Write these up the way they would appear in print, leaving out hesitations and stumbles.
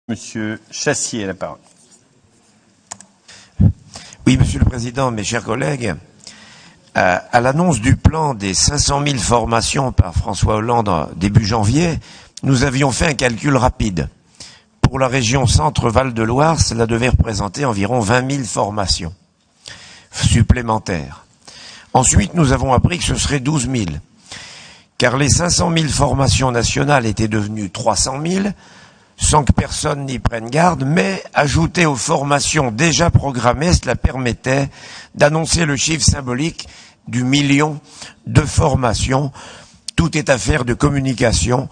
Monsieur Chassier a la parole. Oui, Monsieur le Président, mes chers collègues, à l'annonce du plan des 500 000 formations par François Hollande début janvier, nous avions fait un calcul rapide. Pour la région Centre-Val de Loire, cela devait représenter environ 20 000 formations supplémentaires. Ensuite, nous avons appris que ce serait 12 000, car les 500 000 formations nationales étaient devenues 300 000, sans que personne n'y prenne garde, mais ajouté aux formations déjà programmées, cela permettait d'annoncer le chiffre symbolique du million de formations. Tout est affaire de communication,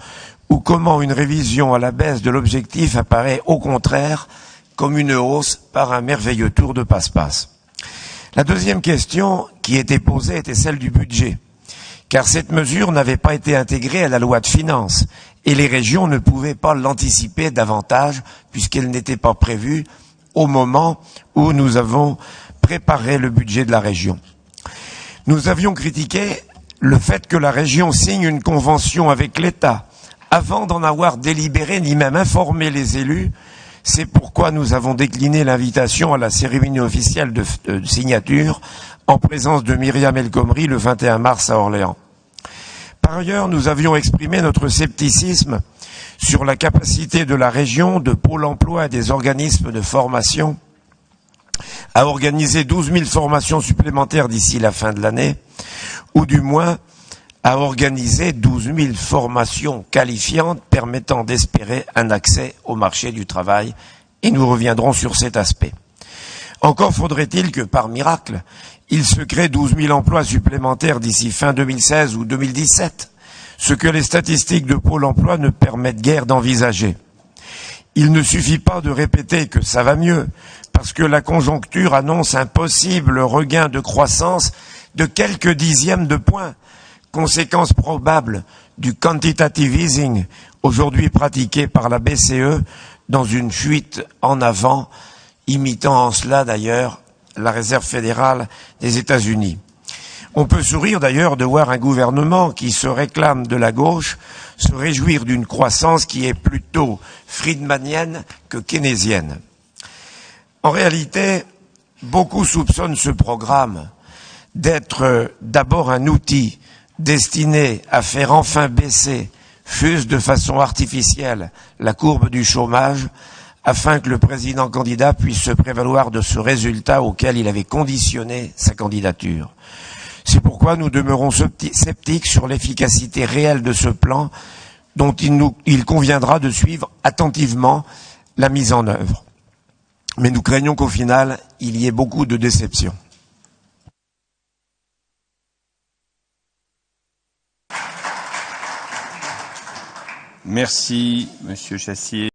ou comment une révision à la baisse de l'objectif apparaît au contraire comme une hausse par un merveilleux tour de passe-passe. La deuxième question qui était posée était celle du budget, car cette mesure n'avait pas été intégrée à la loi de finances, et les régions ne pouvaient pas l'anticiper davantage, puisqu'elle n'était pas prévue au moment où nous avons préparé le budget de la région. Nous avions critiqué le fait que la région signe une convention avec l'État, avant d'en avoir délibéré ni même informé les élus. C'est pourquoi nous avons décliné l'invitation à la cérémonie officielle de signature en présence de Myriam El Khomri le 21 mars à Orléans. Par ailleurs, nous avions exprimé notre scepticisme sur la capacité de la région, de Pôle emploi et des organismes de formation à organiser 12 000 formations supplémentaires d'ici la fin de l'année, ou du moins à organiser 12 000 formations qualifiantes permettant d'espérer un accès au marché du travail, et nous reviendrons sur cet aspect. Encore faudrait-il que, par miracle, il se crée 12 000 emplois supplémentaires d'ici fin 2016 ou 2017, ce que les statistiques de Pôle emploi ne permettent guère d'envisager. Il ne suffit pas de répéter que ça va mieux, parce que la conjoncture annonce un possible regain de croissance de quelques dixièmes de points, conséquence probable du quantitative easing aujourd'hui pratiqué par la BCE dans une fuite en avant, imitant en cela d'ailleurs la Réserve fédérale des États-Unis. On peut sourire d'ailleurs de voir un gouvernement qui se réclame de la gauche se réjouir d'une croissance qui est plutôt friedmanienne que keynésienne. En réalité, beaucoup soupçonnent ce programme d'être d'abord un outil destiné à faire enfin baisser, fût-ce de façon artificielle, la courbe du chômage, afin que le président candidat puisse se prévaloir de ce résultat auquel il avait conditionné sa candidature. C'est pourquoi nous demeurons sceptiques sur l'efficacité réelle de ce plan, dont il conviendra de suivre attentivement la mise en œuvre. Mais nous craignons qu'au final, il y ait beaucoup de déceptions. Merci, Monsieur Chassier.